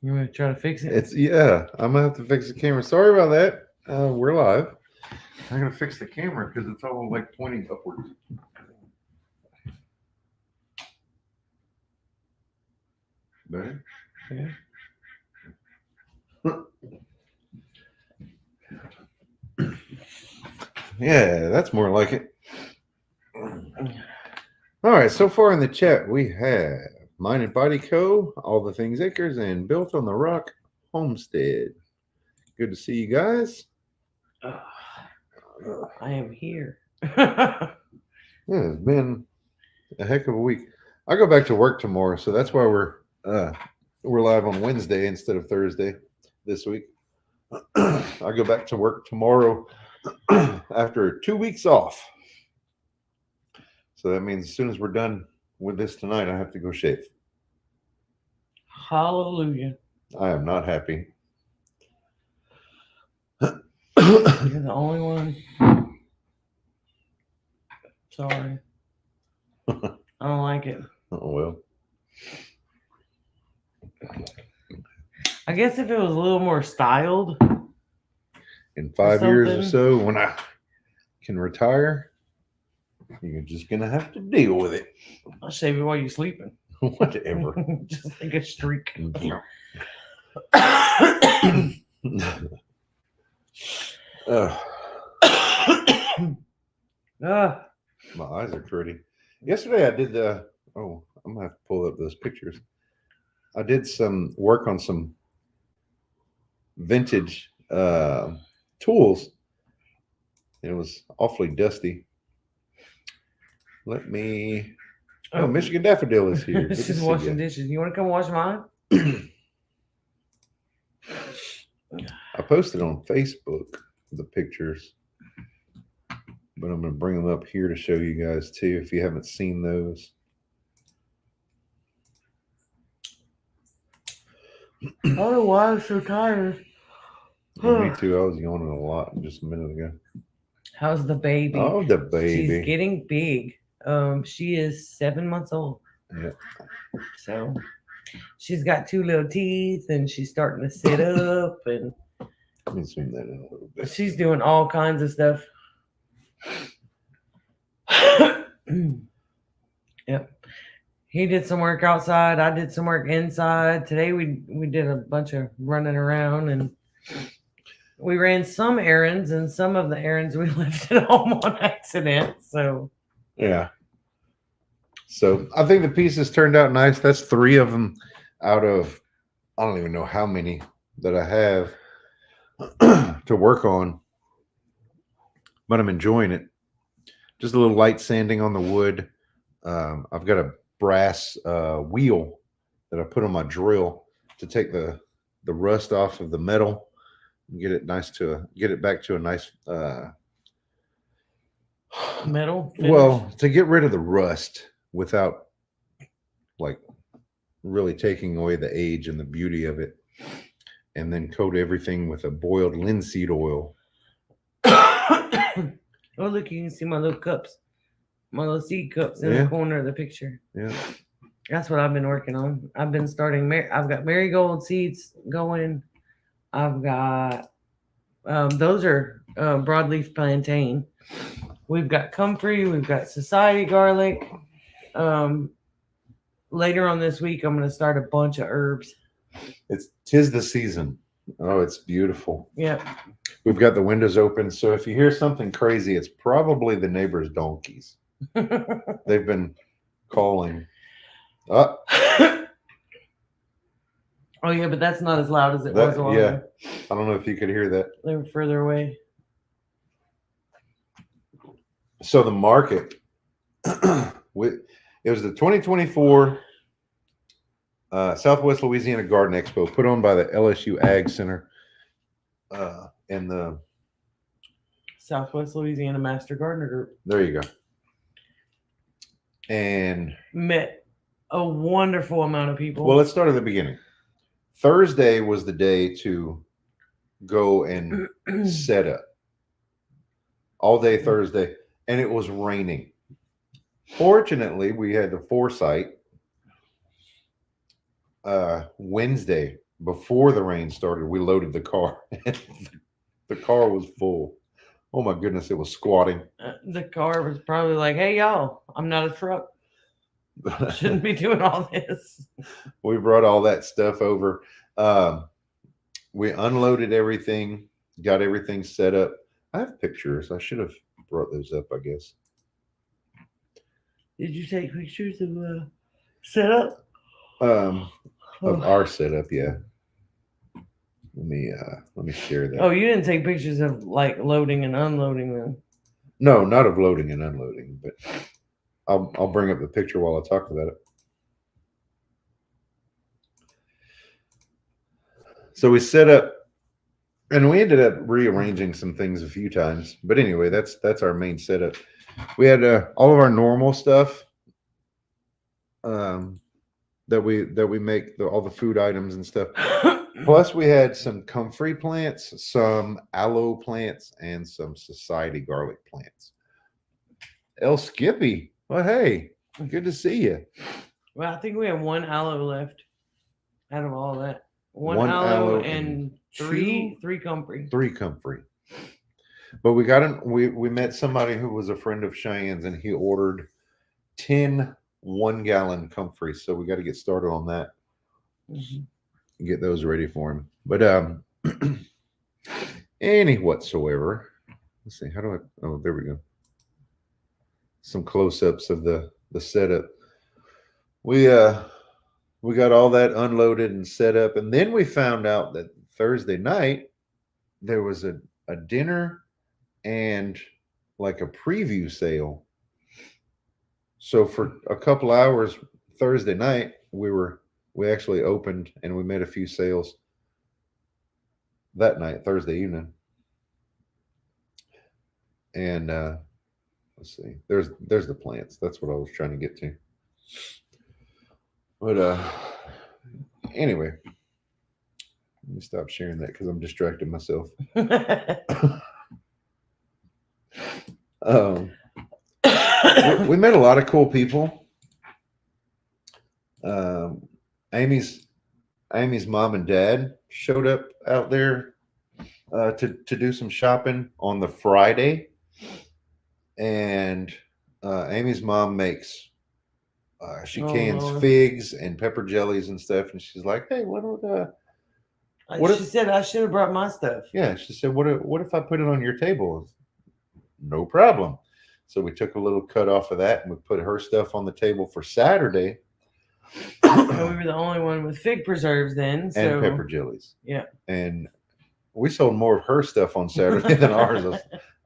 You want to try to fix it? Yeah, I'm gonna have to fix the camera. Sorry about that. We're live. I'm gonna fix the camera because it's all like pointing upwards. Better? Yeah. Yeah, that's more like it. All right, so far in the chat, we have Mind and Body Co., All the Things Acres, and Built on the Rock Homestead. Good to see you guys. I am here. Yeah, it's been a heck of a week. I go back to work tomorrow, so that's why we're live on Wednesday instead of Thursday this week. I go back to work tomorrow after 2 weeks off. So that means as soon as we're done with this tonight, I have to go shave. Hallelujah. I am not happy. You're the only one. Sorry. I don't like it. Oh well. I guess if it was a little more styled. In 5 years or something. so, when I can retire, you're just gonna have to deal with it. I'll shave it while you're sleeping. Whatever. Just like a streak. My eyes are pretty. Yesterday I did I'm gonna have to pull up those pictures. I did some work on some vintage tools. It was awfully dusty. Let me. Oh, Michigan Daffodil is here. She's washing dishes. You want to come wash mine? I posted on Facebook the pictures, but I'm going to bring them up here to show you guys too if you haven't seen those. I don't know why I'm so tired. Me too. I was yawning a lot just a minute ago. How's the baby? Oh, the baby. She's getting big. She is 7 months old. Yeah. So she's got 2 little teeth, and she's starting to sit up, and let me zoom that in a little bit. She's doing all kinds of stuff. Yep. He did some work outside. I did some work inside. Today we did a bunch of running around, and we ran some errands, and some of the errands we left at home on accident. So yeah. So I think the pieces turned out nice. That's 3 of them out of I don't even know how many that I have to work on, but I'm enjoying it. Just a little light sanding on the wood. I've got a brass wheel that I put on my drill to take the rust off of the metal and get it back to a nice metal finish. Well, to get rid of the rust without like really taking away the age and the beauty of it, and then coat everything with a boiled linseed oil. Oh, look, you can see my little cups, my little seed cups in the corner of the picture. Yeah. That's what I've been working on. I've been starting, I've got marigold seeds going. I've got, those are broadleaf plantain. We've got comfrey. We've got society garlic. Later on this week, I'm going to start a bunch of herbs. Tis the season. Oh, it's beautiful. Yep. We've got the windows open, so if you hear something crazy, it's probably the neighbor's donkeys. They've been calling. Oh yeah, but that's not as loud as it was a while ago. I don't know if you could hear that. They were further away. So the market, it was the 2024 Southwest Louisiana Garden Expo put on by the LSU Ag Center and the Southwest Louisiana Master Gardener Group. There you go. And met a wonderful amount of people. Well, let's start at the beginning. Thursday was the day to go and set up. All day Thursday, and it was raining. Fortunately, we had the foresight Wednesday before the rain started, we loaded the car. The car was full. Oh my goodness, it was squatting. The car was probably like, "Hey y'all, I'm not a truck. Shouldn't be doing all this." We brought all that stuff over. Um, we unloaded everything, got everything set up. I have pictures. I should have brought those up, I guess. Did you take pictures of setup? Um, of Oh. our setup, yeah. Let me share that. Oh, you didn't take pictures of like loading and unloading them. No, not of loading and unloading, but I'll bring up the picture while I talk about it. So we set up, and we ended up rearranging some things a few times. But anyway, that's our main setup. We had all of our normal stuff that we make, all the food items and stuff. Plus, we had some comfrey plants, some aloe plants, and some society garlic plants. El Skippy, well, hey, good to see you. Well, I think we have one aloe left out of all that. One One aloe aloe and and three comfrey. 3 comfrey. But we met somebody who was a friend of Cheyenne's, and he ordered 10 1-gallon comfrey. So we got to get started on that. Mm-hmm. Get those ready for him. But any whatsoever. Let's see. How do I? Oh, there we go. Some close-ups of the setup. We got all that unloaded and set up, and then we found out that Thursday night there was a dinner and like a preview sale. So for a couple hours Thursday night, we actually opened and we made a few sales that night, Thursday evening. And let's see, there's the plants. That's what I was trying to get to. But anyway, let me stop sharing that because I'm distracting myself. We met a lot of cool people. Amy's mom and dad showed up out there to do some shopping on the Friday, and Amy's mom makes she cans Lord. figs and pepper jellies and stuff, and she's like, "Hey, what She said I should have brought my stuff. Yeah, she said, what if I put it on your table?" No problem. So we took a little cut off of that and we put her stuff on the table for Saturday. So we were the only one with fig preserves then. So. And pepper jellies. Yeah. And we sold more of her stuff on Saturday than ours.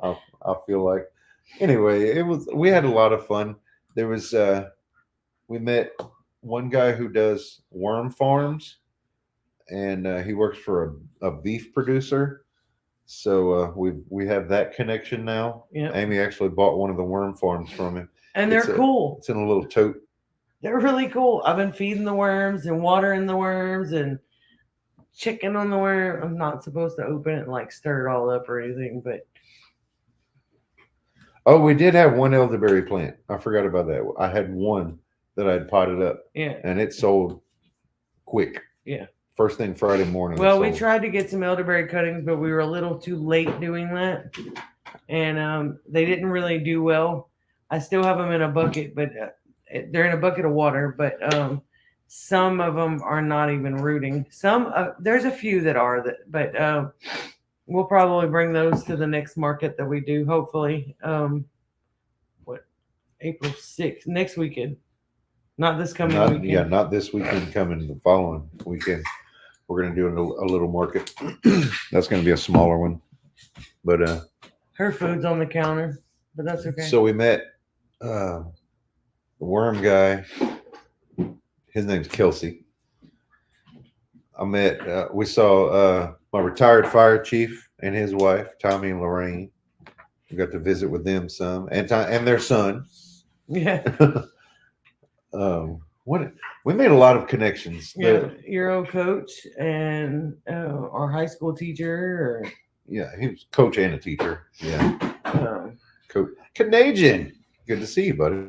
I feel like. Anyway, we had a lot of fun. There was we met one guy who does worm farms, and he works for a beef producer. So we have that connection now. Yeah. Amy actually bought one of the worm farms from him, and they're cool. It's in a little tote. They're really cool. I've been feeding the worms and watering the worms and chicken on the worm. I'm not supposed to open it and like stir it all up or anything, but. Oh, we did have one elderberry plant. I forgot about that. I had one that I'd potted up. Yeah. And it sold quick. Yeah. First thing Friday morning. Well, we tried to get some elderberry cuttings, but we were a little too late doing that, and they didn't really do well. I still have them in a bucket, but they're in a bucket of water. But some of them are not even rooting. There's a few that are but we'll probably bring those to the next market that we do. Hopefully, April 6th, next weekend, not this coming weekend. Yeah, not this weekend. Coming the following weekend. We're going to do a little market. That's going to be a smaller one. But her food's on the counter, but that's okay. So we met the worm guy. His name's Kelsey. We saw my retired fire chief and his wife, Tommy and Lorraine. We got to visit with them some, and their son. Yeah. We made a lot of connections. Yeah, your old coach and our high school teacher. Yeah, he was coach and a teacher. Yeah. Coach Canadian. Good to see you, buddy.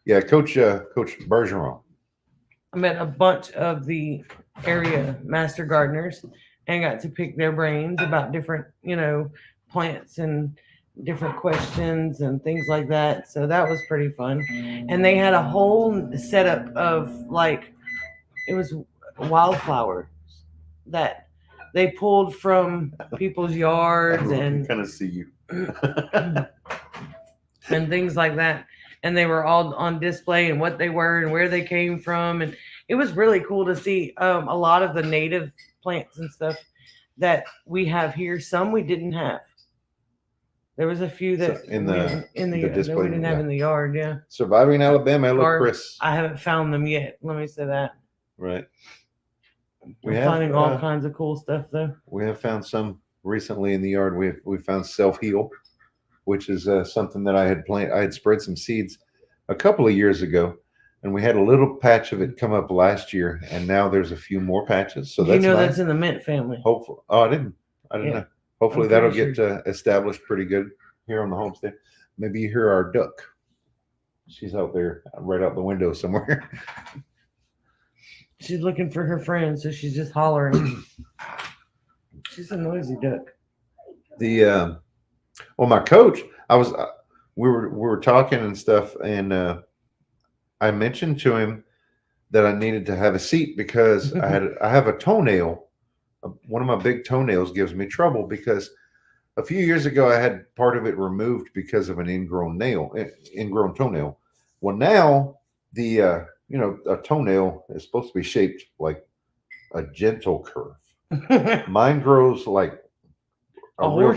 Yeah, Coach Bergeron. I met a bunch of the area master gardeners and got to pick their brains about different, plants and different questions and things like that. So that was pretty fun. And they had a whole setup of like it was wildflowers that they pulled from people's yards and kind of see you. and things like that. And they were all on display and what they were and where they came from. And it was really cool to see a lot of the native plants and stuff that we have here. Some we didn't have. There was a few that In the that display, we didn't have in the yard. Yeah, Surviving Alabama, hello Or- Chris. I haven't found them yet. Let me say that. Right. We're finding all kinds of cool stuff though. We have found some recently in the yard. We found self heal, which is something that I had planted. I had spread some seeds a couple of years ago, and we had a little patch of it come up last year, and now there's a few more patches. So that's nice. That's in the mint family. Hopefully, I didn't know. Hopefully that'll get established pretty good here on the homestead. Maybe you hear our duck. She's out there right out the window somewhere. She's looking for her friend, so she's just hollering. She's a noisy duck. Well, my coach, we were talking and stuff, and I mentioned to him that I needed to have a seat because I have a toenail. One of my big toenails gives me trouble because a few years ago I had part of it removed because of an ingrown toenail. Well, now a toenail is supposed to be shaped like a gentle curve. Mine grows like a real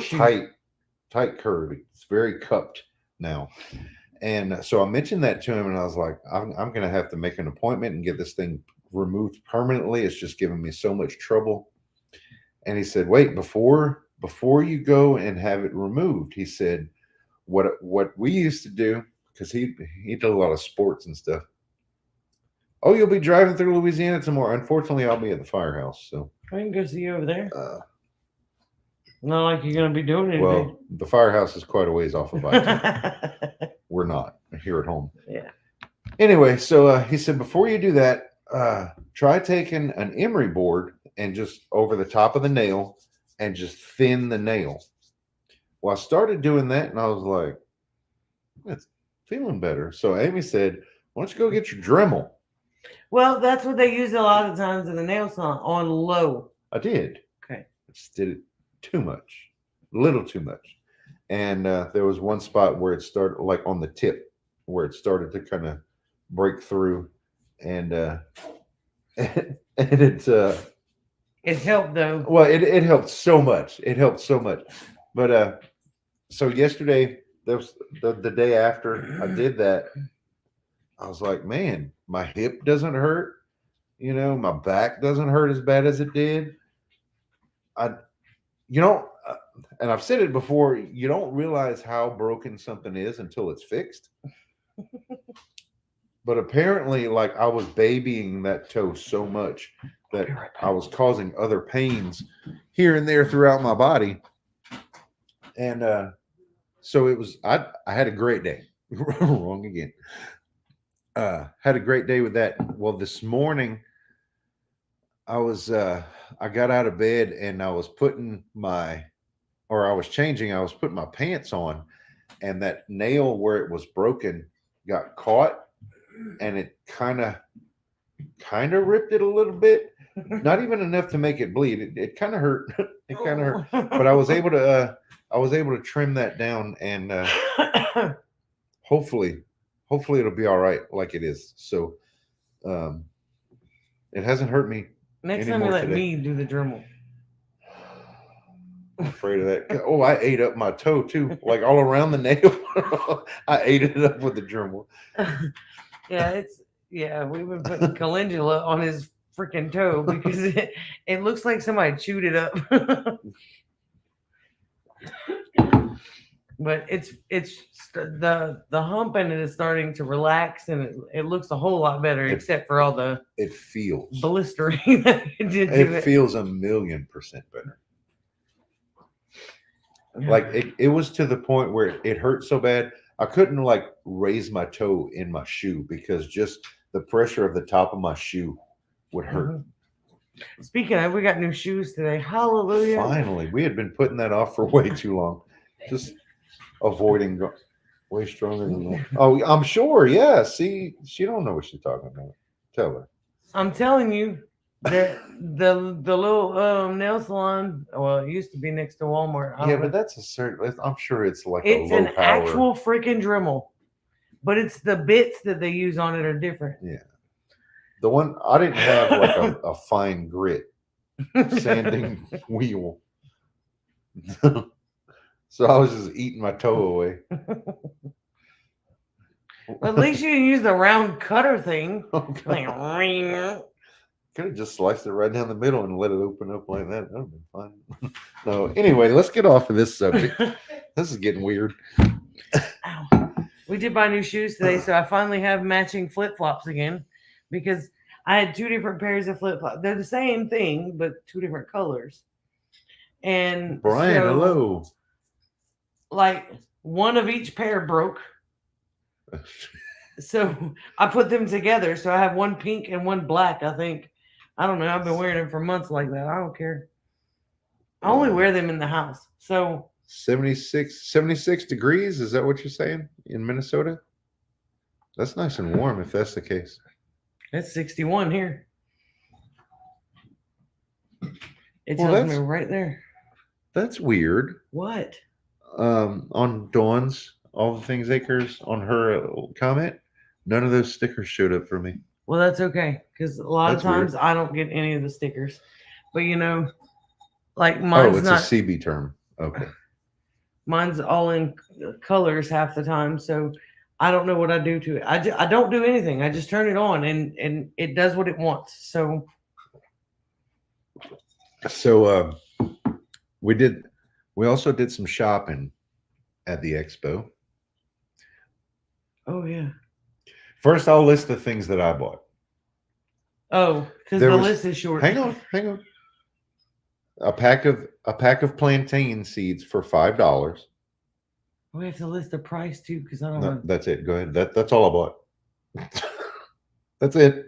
tight curve. It's very cupped now. And so I mentioned that to him, and I was like, I'm going to have to make an appointment and get this thing removed permanently. It's just giving me so much trouble. And he said, wait, before you go and have it removed, he said, what we used to do, because he did a lot of sports and stuff. Oh, you'll be driving through Louisiana tomorrow. Unfortunately, I'll be at the firehouse. So I can go see you over there. Not like you're going to be doing anything. Well, the firehouse is quite a ways off of I-10. We're not here at home. Yeah. Anyway, so he said, before you do that, try taking an emery board and just over the top of the nail and just thin the nail. Well, I started doing that, and I was like, it's feeling better. So Amy said, why don't you go get your Dremel? Well, that's what they use a lot of times in the nail salon, on low. I did. Okay. I just did it too much, a little too much. And there was one spot where it started, like on the tip, where it started to kind of break through, and it helped though. Well, it helped so much. It helped so much. But so yesterday, there was the day after I did that, I was like, man, my hip doesn't hurt. My back doesn't hurt as bad as it did. And I've said it before, you don't realize how broken something is until it's fixed. But apparently, like, I was babying that toe so much that I was causing other pains here and there throughout my body. And so it was, I had a great day. Wrong again. Had a great day with that. Well, this morning I got out of bed and I was putting my pants on, and that nail where it was broken got caught, and it kind of ripped it a little bit. Not even enough to make it bleed. It kind of hurt. It kind of hurt, but I was able to trim that down, and hopefully it'll be all right like it is. So it hasn't hurt me. Next time you let me do the Dremel. I'm afraid of that. Oh, I ate up my toe too, like all around the nail. I ate it up with the Dremel. We've been putting calendula on his freaking toe because it looks like somebody chewed it up. But it's the hump in it is starting to relax, and it looks a whole lot better, except for all the blistering that it did to it. It feels 1,000,000% better. Like it was to the point where it hurt so bad I couldn't like raise my toe in my shoe because just the pressure of the top of my shoe would hurt. Mhm. Speaking of, we got new shoes today. Hallelujah. Finally, we had been putting that off for way too long. Just avoiding way stronger than that. Oh, I'm sure. Yeah. See, she don't know what she's talking about. Tell her. I'm telling you, the little nail salon. Well, it used to be next to Walmart. I Yeah, don't but know. that's a certain. I'm sure it's like It's a low an power. actual freaking Dremel, but it's the bits that they use on it are different. Yeah. The one I didn't have like a fine grit sanding wheel. So I was just eating my toe away. At least you didn't use the round cutter thing. Oh, Like, God. ring. Could have just sliced it right down the middle and let it open up like that. That would have been fine. No, anyway, let's get off of this subject. This is getting weird. Ow. We did buy new shoes today, so I finally have matching flip flops again because I had two different pairs of flip flops. They're the same thing, but two different colors. And Brian, so, hello. like one of each pair broke. So I put them together. So I have one pink and one black, I think. I don't know. I've been wearing them for months like that. I don't care. I only wear them in the house. So 76 degrees. Is that what you're saying in Minnesota? That's nice and warm if that's the case. it's 61 here. It Well, tells me that's- right there. That's weird. What? On Dawn's All the Things Acres on her comment, none of those stickers showed up for me. Well, that's okay because a lot That's of times weird. I don't get any of the stickers. But like Oh, mine's it's not. a CB term. Okay. Mine's all in colors half the time, so I don't know what I do to it. I don't do anything. I just turn it on and it does what it wants. So So we also did some shopping at the expo. oh yeah. First, I'll list the things that I bought. Oh, because There the was- list is short. Hang on. A pack of plantain seeds for $5. We have to list the price too, because I don't No, know. that's it. Go ahead. That's all I bought. That's it.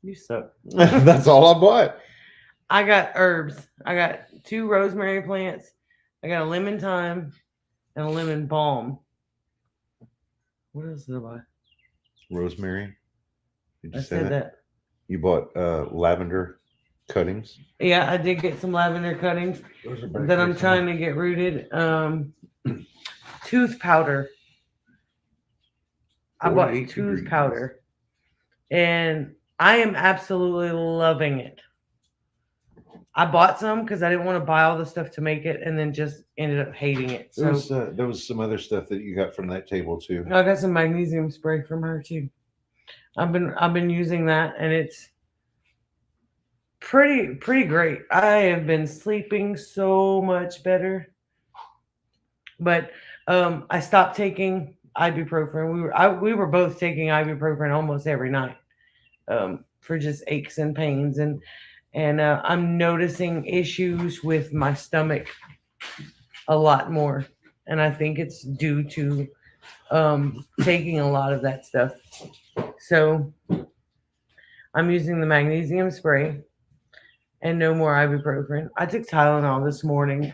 You suck. That's all I bought. I got herbs. I got 2 rosemary plants. I got a lemon thyme and a lemon balm. What else did I buy? Rosemary. Did you I say said that. You bought lavender cuttings. Yeah, I did get some lavender cuttings that I'm trying to get rooted. Tooth powder. I bought 48 tooth degrees. powder, and I am absolutely loving it. I bought some because I didn't want to buy all the stuff to make it, and then just ended up hating it. So There was some other stuff that you got from that table too. I got some magnesium spray from her too. I've been using that, and it's pretty great. I have been sleeping so much better. But I stopped taking ibuprofen. We were both taking ibuprofen almost every night for just aches and pains, and I'm noticing issues with my stomach a lot more, and I think it's due to taking a lot of that stuff. So I'm using the magnesium spray and no more ibuprofen. I took Tylenol this morning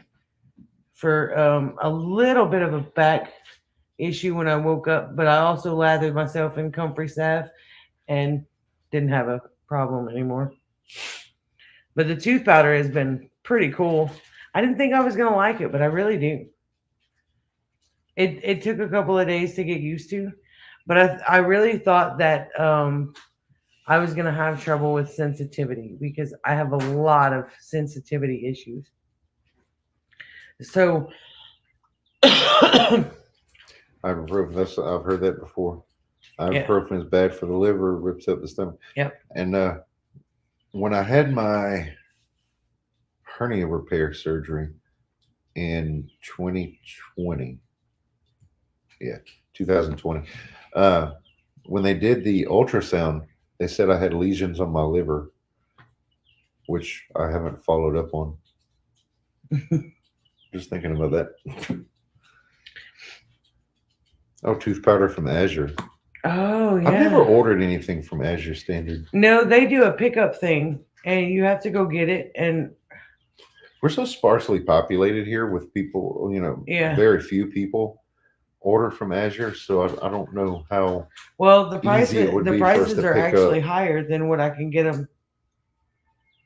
for a little bit of a back issue when I woke up, but I also lathered myself in comfrey salve and didn't have a problem anymore. But the tooth powder has been pretty cool. I didn't think I was going to like it, but I really do. It took a couple of days to get used to, but I really thought that I was going to have trouble with sensitivity because I have a lot of sensitivity issues. So Ibuprofen. I've heard that before. Ibuprofen is bad for the liver, rips up the stomach. Yep. And when I had my hernia repair surgery in 2020, 2020, when they did the ultrasound, they said I had lesions on my liver, which I haven't followed up on. Just thinking about that. Oh, tooth powder from Azure. Oh yeah. I've never ordered anything from Azure Standard. No, they do a pickup thing, and you have to go get it. And We're so sparsely populated here with people, yeah, very few people order from Azure. So I don't know how well, the easy it would be for us prices to are pick actually up. higher than what I can get them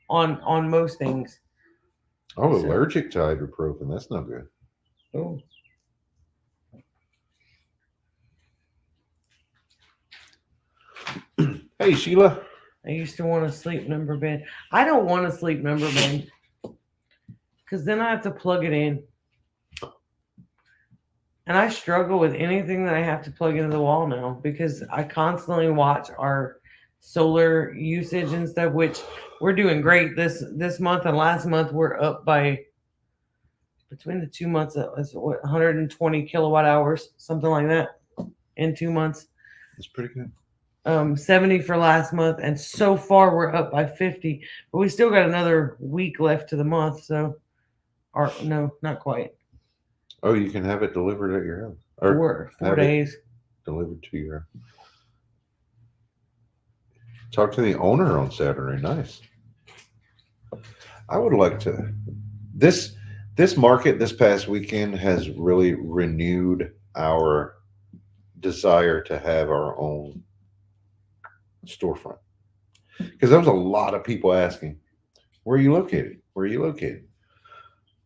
on most things. I'm So- allergic to ibuprofen. That's no good. Oh. Hey, Sheila. I used to want a sleep number bed. I don't want a sleep number bed because then I have to plug it in. And I struggle with anything that I have to plug into the wall now because I constantly watch our solar usage and stuff, which we're doing great this month and last month. We're up by between the 2 months, it was what, 120 kilowatt hours, something like that, in 2 months. That's pretty good. 70 for last month, and so far we're up by 50, but we still got another week left to the month. So, or no, not quite. Oh, you can have it delivered at your house. Or Four have it days. delivered to your house. Talk to the owner on Saturday. Nice. I would like to. This market this past weekend has really renewed our desire to have our own storefront, because there was a lot of people asking, where are you located? Where are you located?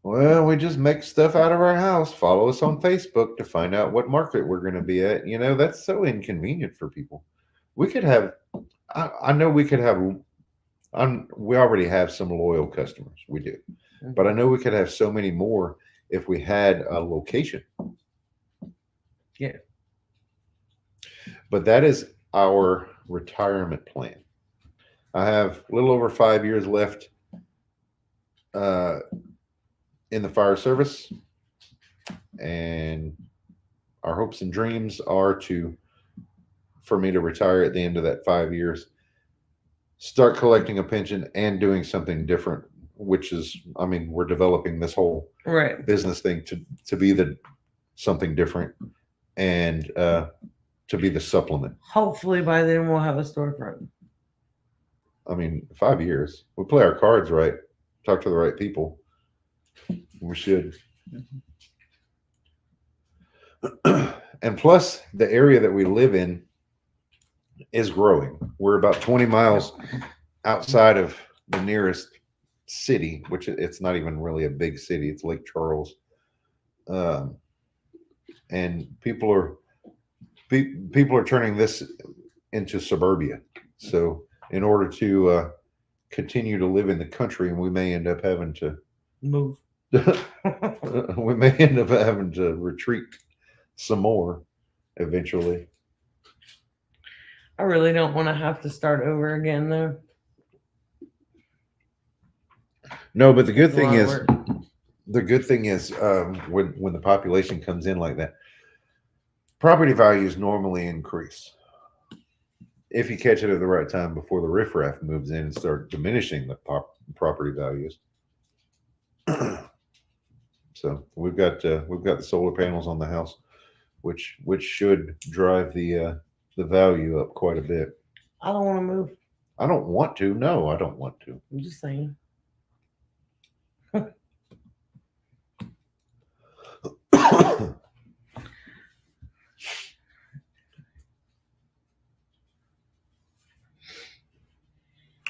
Well, we just make stuff out of our house. Follow us on Facebook to find out what market we're going to be at. That's so inconvenient for people. We could have, I know we could have, we already have some loyal customers. We do. But I know we could have so many more if we had a location. Yeah. But that is our retirement plan. I have a little over 5 years left in the fire service, and our hopes and dreams are for me to retire at the end of that 5 years, start collecting a pension and doing something different, which is, we're developing this whole Right. business thing to be something different, and to be the supplement. Hopefully by then we'll have a storefront. 5 years. We play our cards right, talk to the right people. We should. And plus, the area that we live in is growing. We're about 20 miles outside of the nearest city, which it's not even really a big city. It's Lake Charles. And people are turning this into suburbia. So in order to continue to live in the country, we may end up having to move. We may end up having to retreat some more eventually. I really don't want to have to start over again, though. No, but the good thing is, when the population comes in like that, property values normally increase if you catch it at the right time before the riffraff moves in and start diminishing the property values. So we've got the solar panels on the house, which should drive the value up quite a bit. I don't want to move. I don't want to. No, I don't want to. I'm just saying.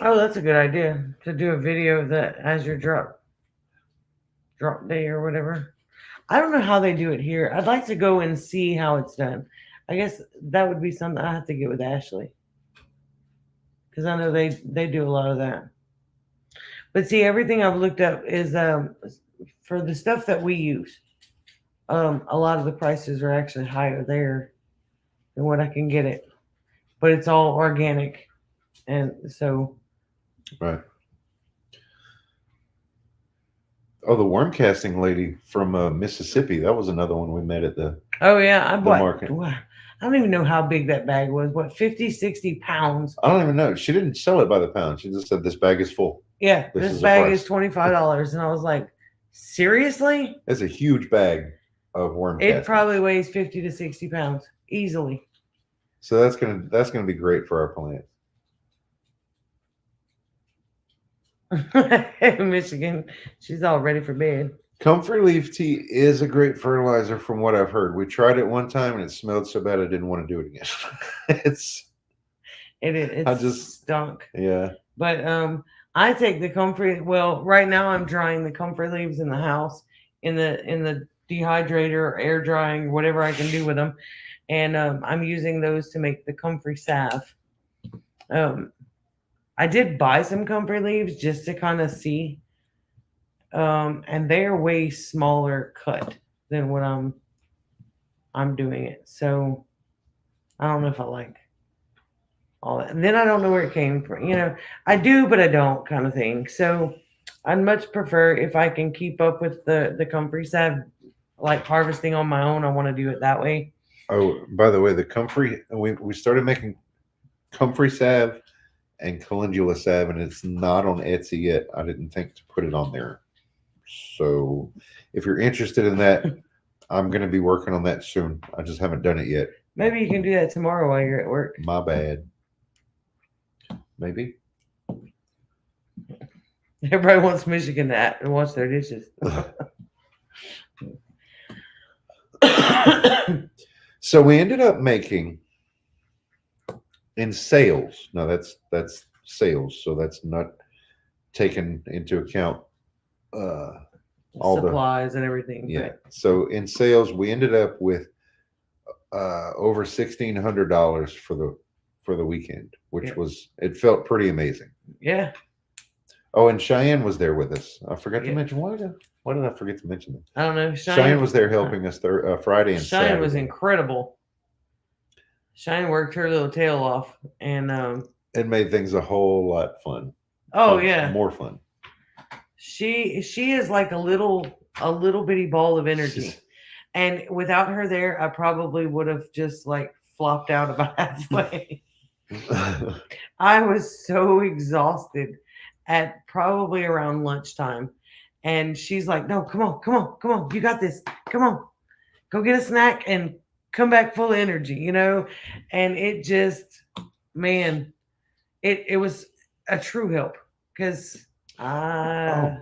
Oh, that's a good idea, to do a video of that as your drop day or whatever. I don't know how they do it here. I'd like to go and see how it's done. I guess that would be something I have to get with Ashley, because I know they do a lot of that. But see, everything I've looked up is for the stuff that we use. A lot of the prices are actually higher there than what I can get it, but it's all organic, and so. Right. Oh, the worm casting lady from Mississippi. That was another one we met at the. Oh yeah, I bought. market. I don't even know how big that bag was. What, 50, 60 pounds? I don't even know. She didn't sell it by the pound. She just said this bag is full. Yeah, This this is the bag price. is $25, and I was like, seriously? It's a huge bag of worm It casting. probably weighs 50 to 60 pounds. easily. So that's gonna be great for our plants. Michigan, she's all ready for bed. Comfrey leaf tea is a great fertilizer from what I've heard. We tried it one time and it smelled so bad I didn't want to do it again. It just stunk. yeah. But I take the comfrey. Well, right now I'm drying the comfrey leaves in the house in the dehydrator or air drying, whatever I can do with them, and I'm using those to make the comfrey salve. I did buy some comfrey leaves just to kind of see, and they are way smaller cut than what I'm doing it. So I don't know if I like all that. And then I don't know where it came from. I do, but I don't kind of thing. So I'd much prefer if I can keep up with the comfrey salve, like harvesting on my own. I want to do it that way. Oh, by the way, the comfrey we started making comfrey salve and calendula salve, and it's not on Etsy yet. I didn't think to put it on there. So if you're interested in that, I'm going to be working on that soon. I just haven't done it yet. Maybe you can do that tomorrow while you're at work. My bad. Maybe. Everybody wants Michigan to wash their dishes. So we ended up making in sales. Now that's sales, so that's not taken into account all supplies and everything. Yeah. So in sales, we ended up with over $1,600 for the weekend, which it felt pretty amazing. Yeah. Oh, and Cheyenne was there with us. I forgot to mention why did I forget to mention that? I don't know. Cheyenne was there helping us Friday and Saturday. Cheyenne was incredible. Cheyenne worked her little tail off, and it made things a whole lot fun. Oh yeah, more fun. She is like a little bitty ball of energy, and without her there, I probably would have just like flopped out about halfway. I was so exhausted at probably around lunchtime, and she's like, "No, come on, you got this. Come on, go get a snack and come back full of energy," and it just, man, it was a true help because I'd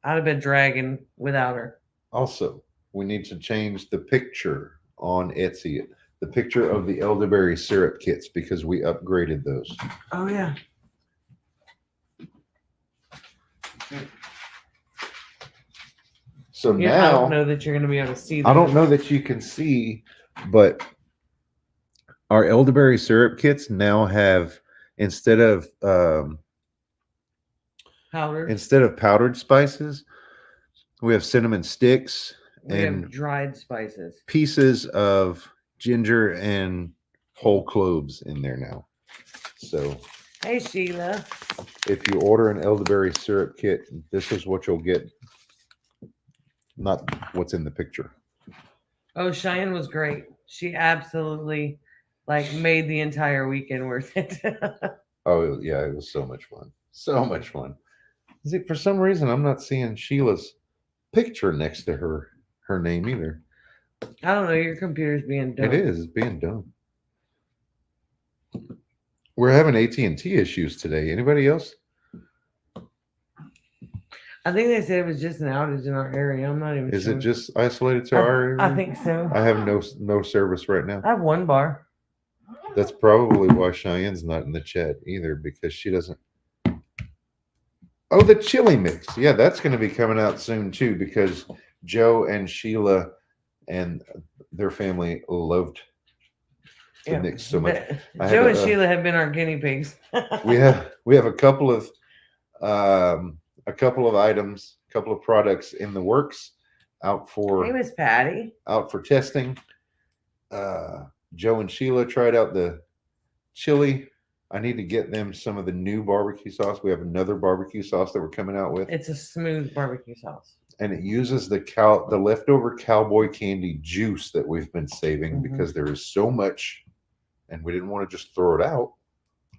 have been dragging without her. Also, we need to change the picture on Etsy, the picture of the elderberry syrup kits, because we upgraded those. Oh yeah. So now I don't know that you're going to be able to see them. I don't know that you can see, but our elderberry syrup kits now have instead of powdered spices, we have cinnamon sticks and dried spices, pieces of ginger and whole cloves in there now. So hey Sheila, if you order an elderberry syrup kit, this is what you'll get, not what's in the picture. Oh, Cheyenne was great. She absolutely made the entire weekend worth it. Oh yeah, it was so much fun. So much fun. See, for some reason I'm not seeing Sheila's picture next to her name either. I don't know, your computer's being dumb. It is, it's being dumb. We're having AT&T issues today. Anybody else? I think they said it was just an outage in our area. I'm not even sure. Is it just isolated to our area? I think so. I have no service right now. I have one bar. That's probably why Cheyenne's not in the chat either, because she doesn't. Oh, the chili mix. Yeah, that's going to be coming out soon too, because Joe and Sheila and their family loved the mix so much. Joe and Sheila have been our guinea pigs. we have a couple of items, a couple of products in the works out for. Hey, Miss Patty. Out for testing. Joe and Sheila tried out the chili. I need to get them some of the new barbecue sauce. We have another barbecue sauce that we're coming out with. It's a smooth barbecue sauce. And it uses the leftover cowboy candy juice that we've been saving because there is so much and we didn't want to just throw it out.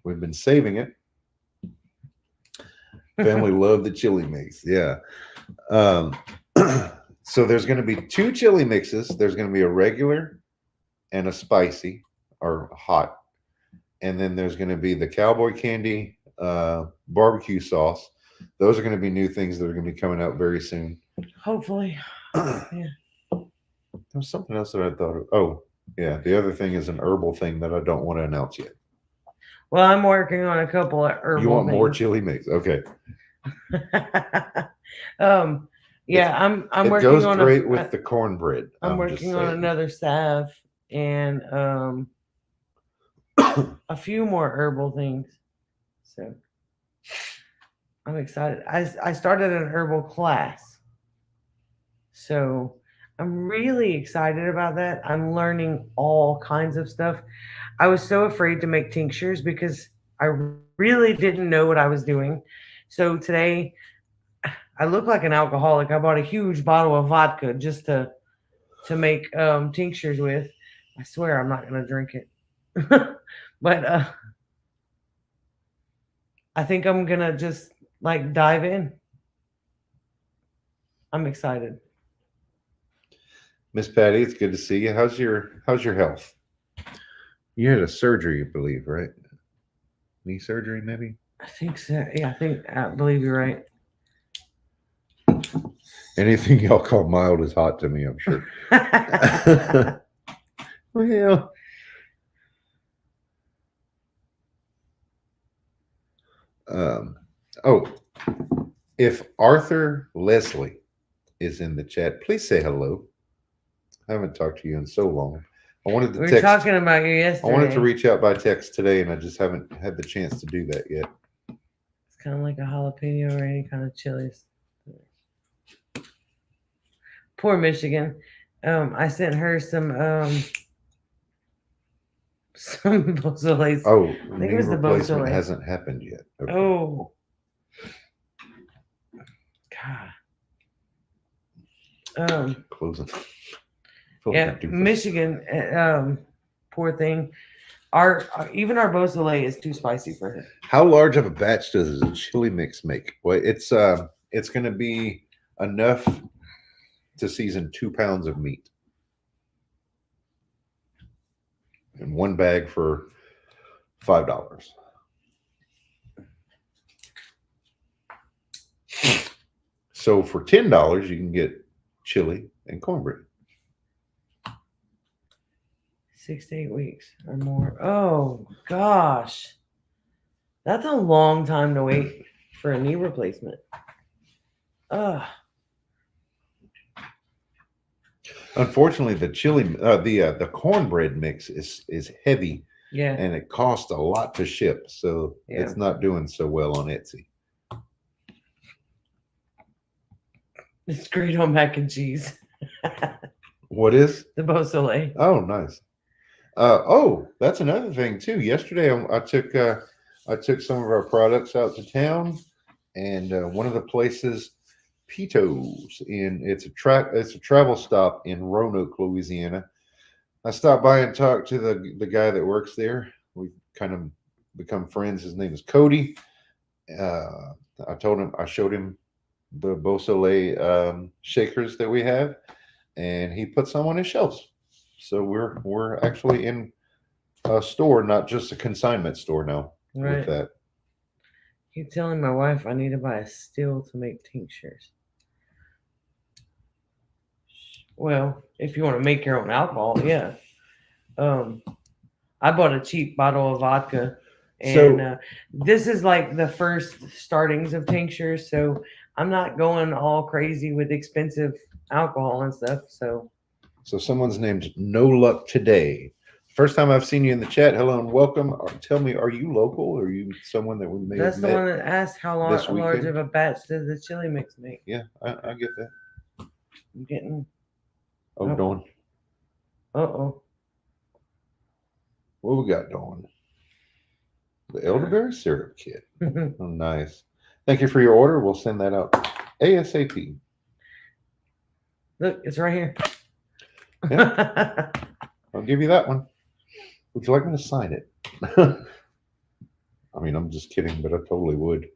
We've been saving it. Family love the chili mix. Yeah. So there's going to be 2 chili mixes. There's going to be a regular and a spicy or hot. And then there's going to be the cowboy candy barbecue sauce. Those are going to be new things that are going to be coming out very soon. Hopefully. There was something else that I thought of. Oh, yeah. The other thing is an herbal thing that I don't want to announce yet. Well, I'm working on a couple of herbal You want more things. chili mix? Okay. Yeah, I'm It working goes on great with the cornbread. I'm just working on saying. another salve and a few more herbal things. So I'm excited. I started an herbal class. So I'm really excited about that. I'm learning all kinds of stuff. I was so afraid to make tinctures because I really didn't know what I was doing. So today I look like an alcoholic. I bought a huge bottle of vodka just to make tinctures with. I swear I'm not gonna drink it, but I think I'm gonna just like dive in. I'm excited. Miss Patty, it's good to see you. How's your health? You had a surgery, I believe, right? Knee surgery, maybe? I think so. Yeah, I believe you're right. Anything y'all call mild is hot to me, I'm sure. Well, um, oh, if Arthur Leslie is in the chat, please say hello. I haven't talked to you in so long. I wanted to We were text. talking about you I yesterday. wanted to reach out by text today, and I just haven't had the chance to do that yet. It's kind of like a jalapeno or any kind of chilies. Poor Michigan. I sent her some Beausoleil. Oh, I think knee it was the replacement Beausoleil. hasn't happened yet. Okay. Oh, God. Closing. Yeah, Michigan. Poor thing. Our even our Beausoleil is too spicy for her. How large of a batch does a chili mix make? Well, it's going to be enough to season 2 pounds of meat, and one bag for $5. So for $10, you can get chili and cornbread. 6 to 8 weeks or more. Oh gosh, that's a long time to wait for a knee replacement. Ugh. Unfortunately, the chili, the cornbread mix is heavy, Yeah. and it costs a lot to ship, so Yeah. it's not doing so well on Etsy. It's great on mac and cheese. What is The Beausoleil. Oh, nice. That's another thing too. Yesterday, I took some of our products out to town, and one of the places, Pito's, it's a travel stop in Roanoke, Louisiana. I stopped by and talked to the guy that works there. We've kind of become friends. His name is Cody. I showed him the Beausoleil shakers that we have, and he put some on his shelves. So we're actually in a store, not just a consignment store now. Right. With that. Keep telling my wife I need to buy a still to make tinctures. Well, if you want to make your own alcohol, yeah. I bought a cheap bottle of vodka, and this is like the first startings of tinctures. So I'm not going all crazy with expensive alcohol and stuff. So someone's named No Luck Today. First time I've seen you in the chat. Hello and welcome. Tell me, are you local, or are you someone that we may that's have the met? one that asked how large of a batch does the chili mix make? Yeah, I get that. I'm getting. Oh, Dawn. Uh-oh. What we got, Dawn? The elderberry syrup kit. Oh, nice. Thank you for your order. We'll send that out ASAP. Look, it's right here. Yeah. I'll give you that one. Would you like me to sign it? I mean, I'm just kidding, but I totally would.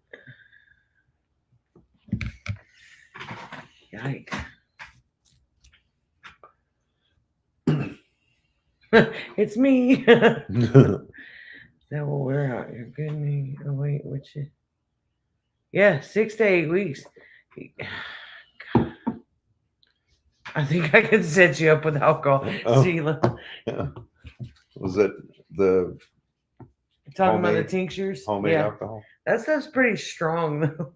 Yikes. It's me. That will wear out your good knee. Oh wait, which is yeah, 6 to 8 weeks. I think I can set you up with alcohol, Oh. Sheila. Yeah. Was it the Talking about the homemade tinctures. homemade Yeah, alcohol? that stuff's pretty strong though.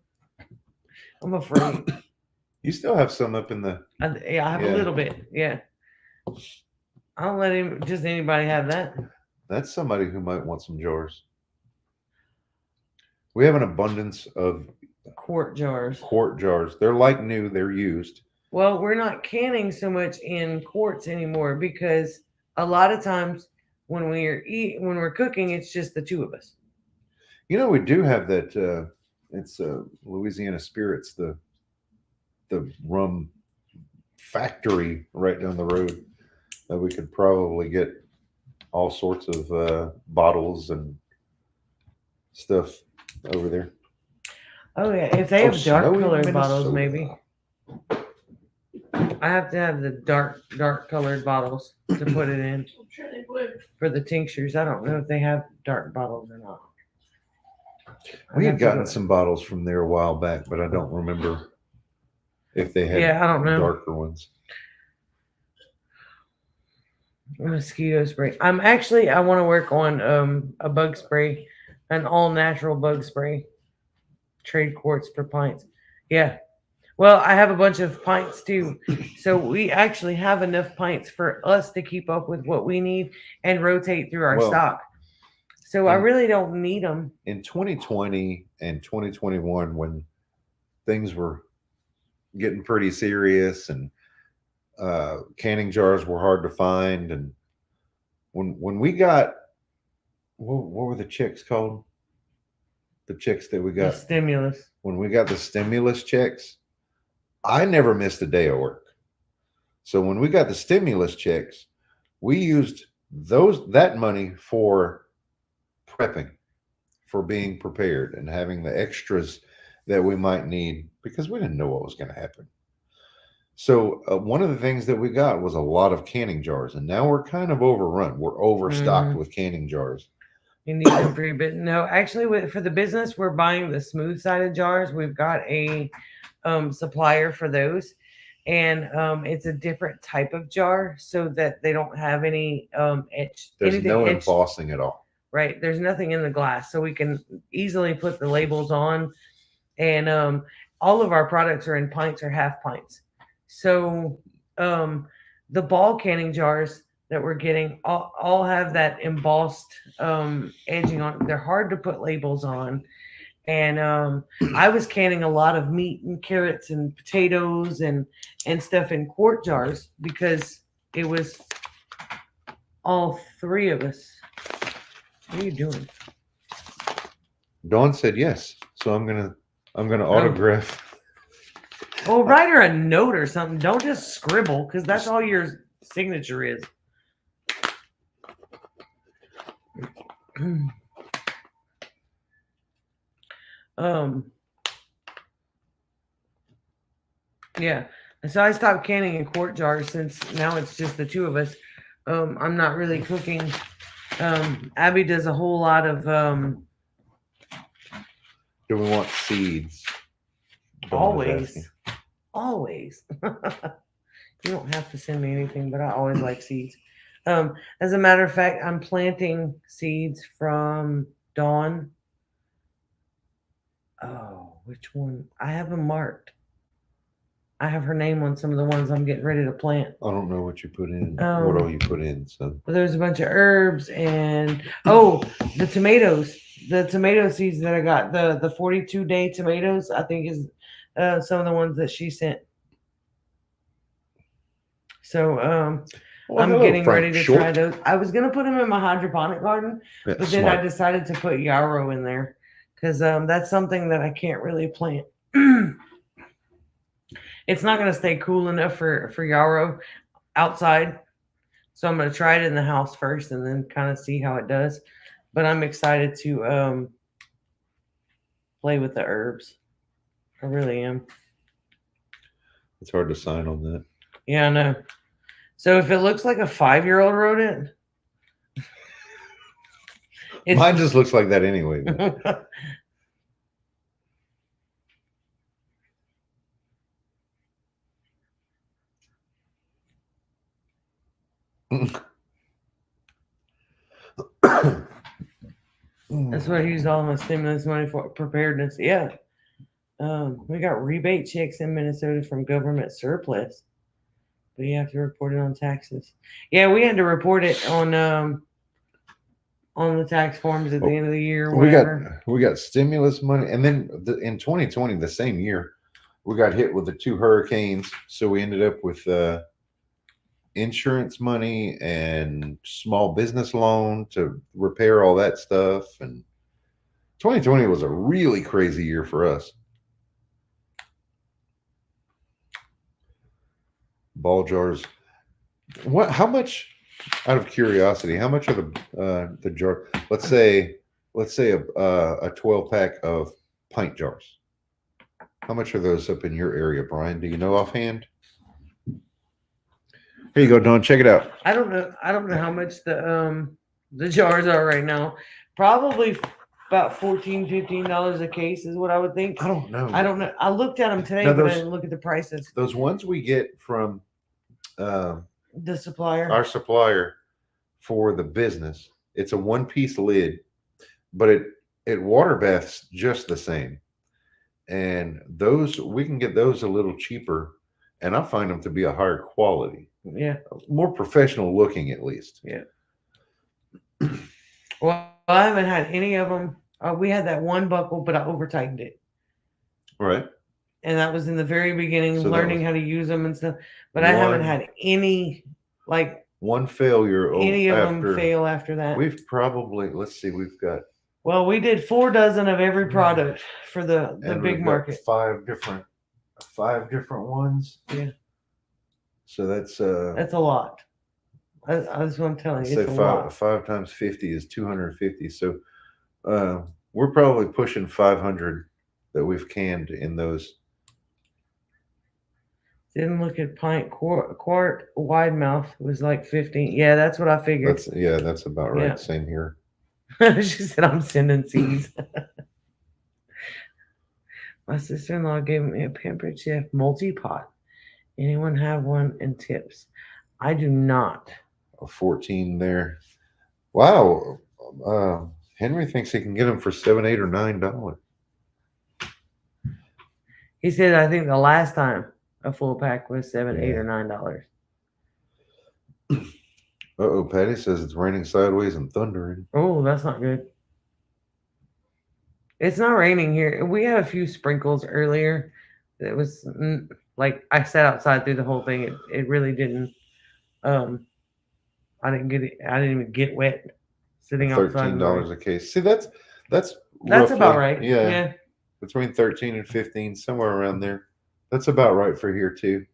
I'm afraid. You still have some up in the Yeah, I have a Yeah. little bit. Yeah, I don't let just anybody have that. That's somebody who might want some jars. We have an abundance of Quart jars. quart jars. They're like new, they're used. Well, we're not canning so much in quarts anymore because a lot of times when when we're cooking, it's just the two of us. You know, we do have that it's Louisiana Spirits, the rum factory right down the road that we could probably get all sorts of bottles and stuff over there. Oh yeah, if they Oh, have dark snowy colored bottles, Minnesota. maybe. I have to have the dark colored bottles to put it in I'm sure they would. for the tinctures. I don't know if they have dark bottles or not. We I'd had have to gotten go- some bottles from there a while back, but I don't remember if they had Yeah, I don't know. darker ones. Mosquito spray. I want to work on a bug spray, an all natural bug spray. Trade quarts for pints. Yeah. Well, I have a bunch of pints too. So we actually have enough pints for us to keep up with what we need and rotate through our Well, stock. So I and- really don't need them. In 2020 and 2021, when things were getting pretty serious and canning jars were hard to find, and when we got what were the checks called? The checks that we The got stimulus. when we got the stimulus checks, I never missed a day of work. So when we got the stimulus checks, we used that money for prepping, for being prepared and having the extras that we might need because we didn't know what was going to happen. So one of the things that we got was a lot of canning jars, and now we're kind of overrun. We're overstocked Mhm. with canning jars. You need them for your business. No, actually, for the business, we're buying the smooth sided jars. We've got a supplier for those, and it's a different type of jar so that they don't have any There's anything no etched. embossing at all. Right, there's nothing in the glass, so we can easily put the labels on, and all of our products are in pints or half pints. So the ball canning jars that we're getting all have that embossed edging on. They're hard to put labels on. And I was canning a lot of meat and carrots and potatoes and stuff in quart jars because it was all three of us. What are you doing? Dawn said yes, so I'm gonna autograph. Well, write her a note or something. Don't just scribble because that's all your signature is. Yeah. So I stopped canning in quart jars since now it's just the two of us. I'm not really cooking. Abby does a whole lot of Do we want seeds? Dawn was asking. always. You don't have to send me anything, but I always like seeds. As a matter of fact, I'm planting seeds from Dawn. Oh, which one? I have them marked. I have her name on some of the ones I'm getting ready to plant. I don't know what you put in. Oh. What all you put in? So But there's a bunch of herbs and the tomatoes. The tomato seeds that I got, the 42-day tomatoes, I think is some of the ones that she sent. So Well, I'm hello, getting Frank ready to Short. try those. I was gonna put them in my hydroponic garden, Yeah, but then I smart. decided to put yarrow in there because that's something that I can't really plant. It's not gonna stay cool enough for yarrow outside, so I'm gonna try it in the house first and then kind of see how it does. But I'm excited to play with the herbs. I really am. It's hard to sign on that. Yeah, I know. So if it looks like a 5-year-old wrote it, Mine just looks like that anyway. That's what I used all my stimulus money for, preparedness. Yeah. We got rebate checks in Minnesota from government surplus, but you have to report it on taxes. Yeah, we had to report it on the tax forms at the end of the year or whatever. We got stimulus money, and then in 2020, the same year, we got hit with the 2 hurricanes, so we ended up with insurance money and small business loan to repair all that stuff. And 2020 was a really crazy year for us. Ball jars. What? How much? Out of curiosity, how much are the jar? Let's say a 12-pack of pint jars. How much are those up in your area, Brian? Do you know offhand? Here you go, Don. Check it out. I don't know how much the jars are right now. Probably about $14-15 a case is what I would think. I don't know. I looked at them today, but I didn't look at the prices. Those ones we get from the supplier, our supplier for the business, it's a 1-piece lid, but it water baths just the same. And those, we can get those a little cheaper, and I find them to be a higher quality. Yeah. More professional looking, at least. Yeah. Well, I haven't had any of them. We had that one buckle, but I over tightened it. Right. And that was in the very beginning, So learning how to use them and stuff. But I haven't had any, like, one failure. Any of them fail after that. We've probably, let's see, we've got. Well, we did 4 dozen of every product for the big market. 5 different ones. Yeah. So that's a lot. That's what I'm telling you. Say it's a lot. 5 times 50 is 250. So we're probably pushing 500 that we've canned in those. Didn't look at pint quart wide mouth was like 15. Yeah, that's what I figured. That's about right. Yeah. Same here. She said I'm sending seeds. My sister-in-law gave me a Pampered Chef multi-pot. Anyone have one and tips? I do not. A 14 there. Wow. Henry thinks he can get them for $7, $8, or $9. He said, I think the last time a full pack was $7, $8, or $9. Uh-oh, Patty says it's raining sideways and thundering. Oh, that's not good. It's not raining here. We had a few sprinkles earlier. It was like I sat outside through the whole thing. It really didn't. I didn't get it. I didn't even get wet sitting outside. $13 a case. See, that's roughly, about right. Yeah. Between 13 and 15, somewhere around there. That's about right for here too.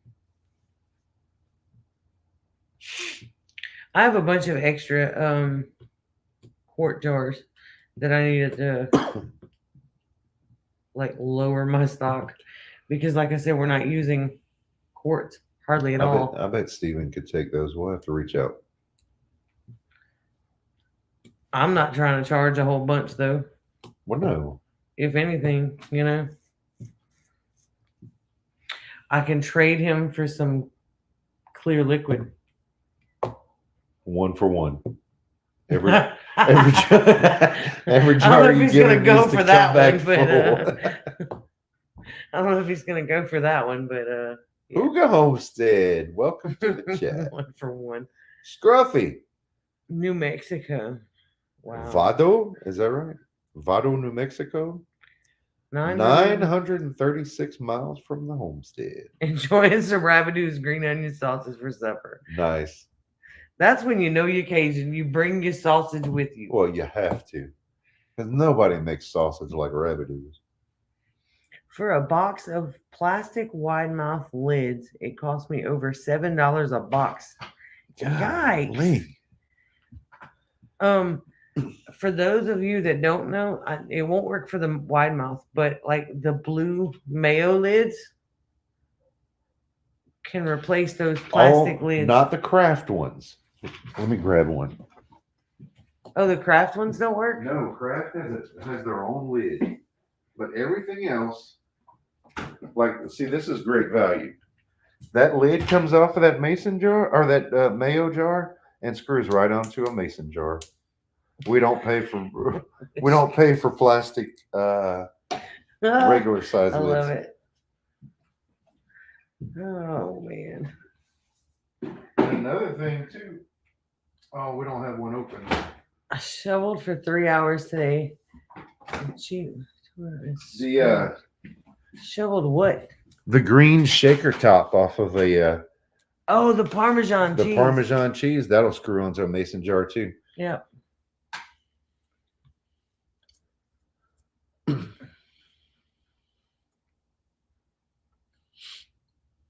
I have a bunch of extra quart jars that I needed to like lower my stock because, like I said, we're not using quarts hardly at all. I bet Steven could take those. We'll have to reach out. I'm not trying to charge a whole bunch though. Well, no. If anything, I can trade him for some clear liquid. 1 for 1. Every jar I don't know if he's gonna go for that one, but I don't know if he's gonna go for that one, but yeah. Broussard Homestead, welcome to the chat. 1 for 1. Scruffy, New Mexico. Wow. Vado, is that right? Vado, New Mexico. 936 miles from the homestead. Enjoying some Rabideau's green onion sausage for supper. Nice. That's when you know you're Cajun. You bring your sausage with you. Well, you have to. Because nobody makes sausage like Rabideau's. For a box of plastic wide mouth lids, it cost me over $7 a box. Yikes. For those of you that don't know, it won't work for the wide mouth, but like the blue mayo lids can replace those plastic lids. Not the craft ones. Let me grab one. Oh, the craft ones don't work? No, Kraft has their own lid, but everything else, like, see, this is great value. That lid comes off of that mason jar or that mayo jar and screws right onto a mason jar. We don't pay for plastic regular size I lids. love it. Oh man. And another thing too. Oh, we don't have one open. I shoveled for 3 hours today. Gee, The shoveled what? the green shaker top off of a Oh, the Parmesan the cheese. Parmesan cheese that'll screw onto a mason jar too. Yeah.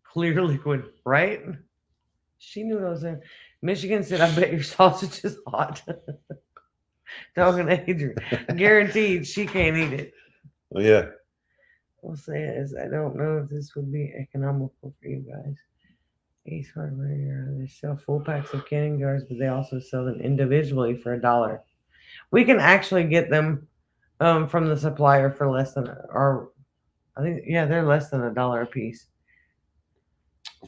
Clear liquid, right? She knew what I was saying. Michigan said, I bet your sausage is hot. Talking to Adrian. Guaranteed she can't eat it. Oh, yeah. We'll say it as I don't know if this would be economical for you guys. Ace Hardware, they sell full packs of canning jars, but they also sell them individually for $1. We can actually get them from the supplier for less than, or I think, yeah, they're less than $1 a piece.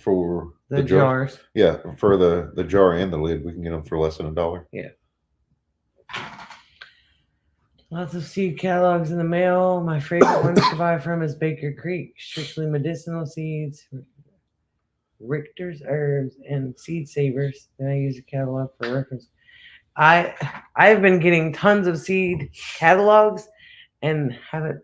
For The jars. Yeah, for the jar and the lid, we can get them for less than $1. Yeah. Lots of seed catalogs in the mail. My favorite ones to buy from is Baker Creek, strictly medicinal seeds, Richter's herbs, and Seed Savers. Then I use a catalog for reference. I've been getting tons of seed catalogs and haven't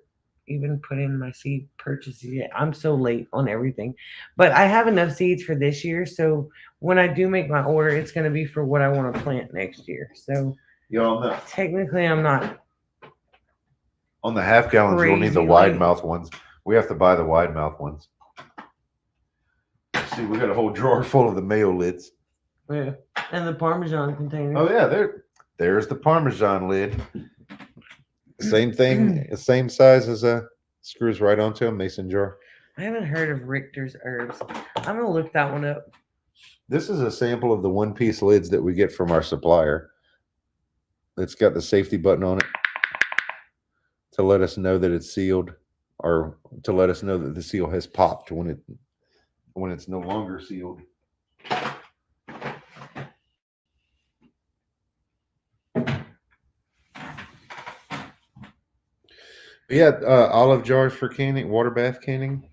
even put in my seed purchases yet. I'm so late on everything. But I have enough seeds for this year, so when I do make my order, it's going to be for what I want to plant next year. So Y'all know. Technically, I'm not. On the half gallons, you'll need the Crazy wide late. mouth ones. We have to buy the wide mouth ones. See, we got a whole drawer full of the mayo lids. Yeah. And the Parmesan container. Oh yeah, there's the Parmesan lid. Same thing, same size as a screws right onto a mason jar. I haven't heard of Richter's herbs. I'm gonna look that one up. This is a sample of the one-piece lids that we get from our supplier. It's got the safety button on it to let us know that it's sealed, or to let us know that the seal has popped when it's no longer sealed. Yeah, olive jars for canning, water bath canning.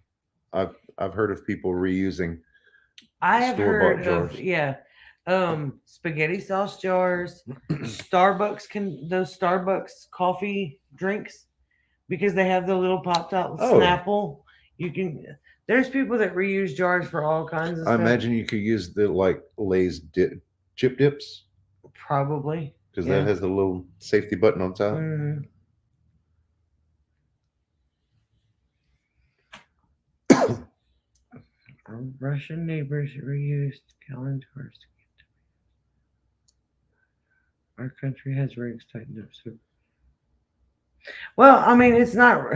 I've heard of people reusing. I have Store-bought heard jars. spaghetti sauce jars, those Starbucks coffee drinks, because they have the little pop top Oh. Snapple. There's people that reuse jars for all kinds of I stuff. imagine you could use the Lay's chip dips Probably. because that has the little safety button on top. Mhm. Our Russian neighbors reused gallon jars. Our country has regs tightened up. So, well, I mean, it's not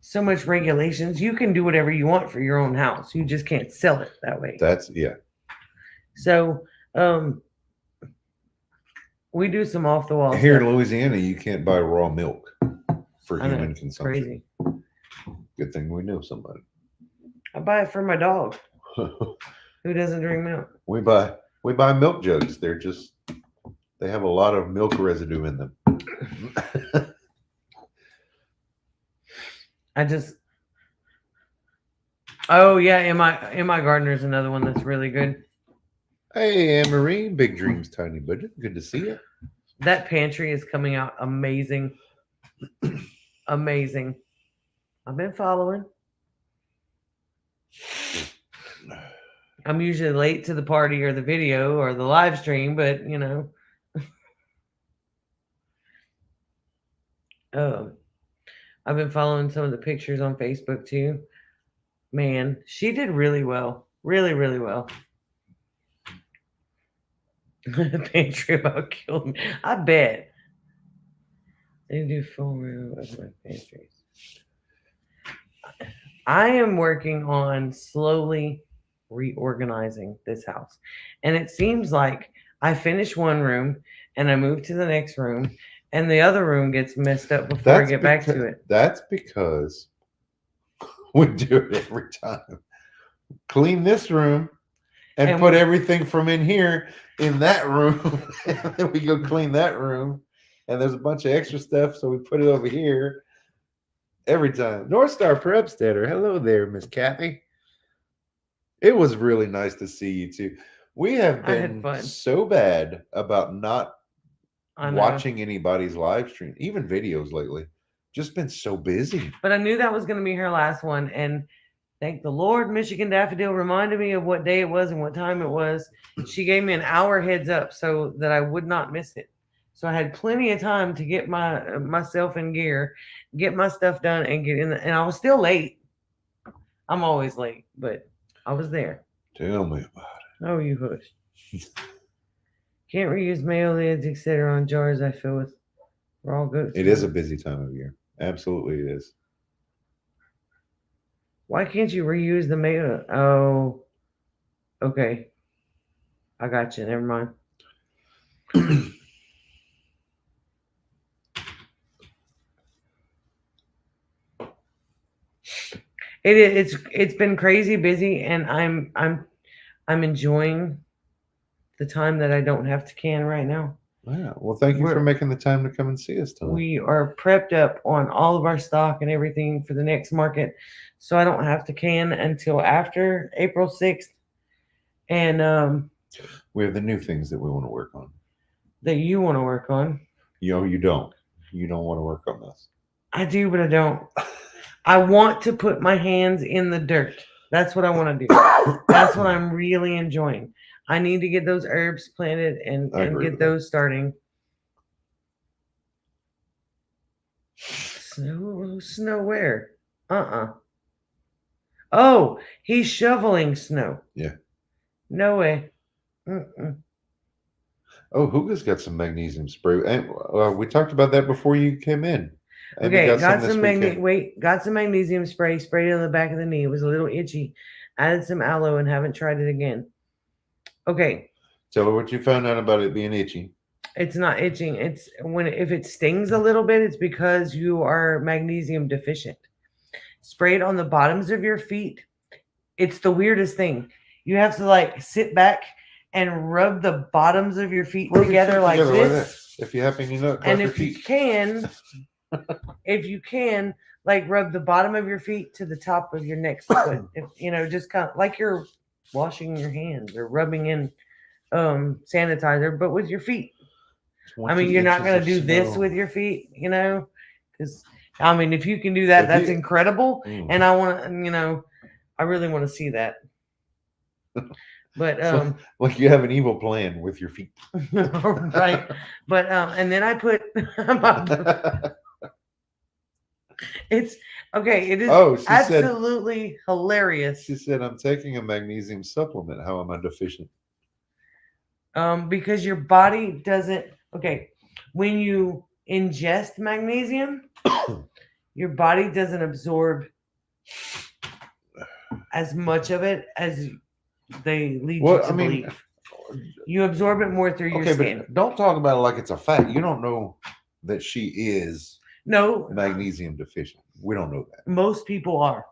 so much regulations. You can do whatever you want for your own house. You just can't sell it that way. So, we do some off the wall Here stuff. in Louisiana, you can't buy raw milk for I know, human it's consumption. crazy. Good thing we know somebody. I buy it for my dog who doesn't drink milk. we buy milk jugs. They have a lot of milk residue in them. Oh yeah, in my gardener is another one that's really good. Hey, Anne Marie, big dreams, tiny budget. Good to see you. That pantry is coming out amazing. Amazing. I've been following. I'm usually late to the party or the video or the live stream, but I've been following some of the pictures on Facebook too. Man, she did really well. Really, really well. The pantry about killed me. I bet. They do full room of my pantries. I am working on slowly reorganizing this house. And it seems like I finish one room and I move to the next room, and the other room gets messed up before I get back to it. That's because we do it every time. Clean this room and put everything from in here in that room. And then we go clean that room. And there's a bunch of extra stuff, so we put it over here every time. North Star Prepsteader. Hello there, Miss Kathy. It was really nice to see you too. We have been so bad about not watching anybody's live stream, even videos lately. Just been so busy. But I knew that was going to be her last one, and thank the Lord, Michigan Daffodil reminded me of what day it was and what time it was. She gave me an hour heads up so that I would not miss it. So I had plenty of time to get myself in gear, get my stuff done, and get in. And I was still late. I'm always late, but I was there. Tell me about it. Oh, you hush. Can't reuse mayo lids, etc. on jars I fill with raw goat. It is a busy time of year. Absolutely, it is. Why can't you reuse the mayo? Oh, okay. I got you. Never mind. It's been crazy busy, and I'm enjoying the time that I don't have to can right now. Yeah. Well, thank you for making the time to come and see us tonight. We are prepped up on all of our stock and everything for the next market, so I don't have to can until after April 6th. And we have the new things that we want to work on. That you want to work on. You don't. You don't want to work on this. I do, but I don't. I want to put my hands in the dirt. That's what I want to do. That's what I'm really enjoying. I need to get those herbs planted and get those starting. Snow where? Oh, he's shoveling snow. Yeah. No way. Oh, Huga's got some magnesium spray. And we talked about that before you came in. Okay, got some magnesium spray, sprayed it on the back of the knee. It was a little itchy. Added some aloe and haven't tried it again. Okay. Tell her what you found out about it being itchy. It's not itching. It's if it stings a little bit, it's because you are magnesium deficient. Spray it on the bottoms of your feet. It's the weirdest thing. You have to sit back and rub the bottoms of your feet together like this. If you have any nut, and if you can, rub the bottom of your feet to the top of your next foot. Just kind of like you're washing your hands or rubbing in sanitizer, but with your feet. You're not going to do this with your feet, because if you can do that, that's incredible. And I want to, I really want to see that. But like you have an evil plan with your feet. Right. But and then I put it's okay, it is absolutely hilarious. She said, I'm taking a magnesium supplement. How am I deficient? Because your body doesn't when you ingest magnesium, your body doesn't absorb as much of it as they lead you to believe. You absorb it more through your skin. But don't talk about it like it's a fact. You don't know that she is magnesium deficient. We don't know that. Most people are.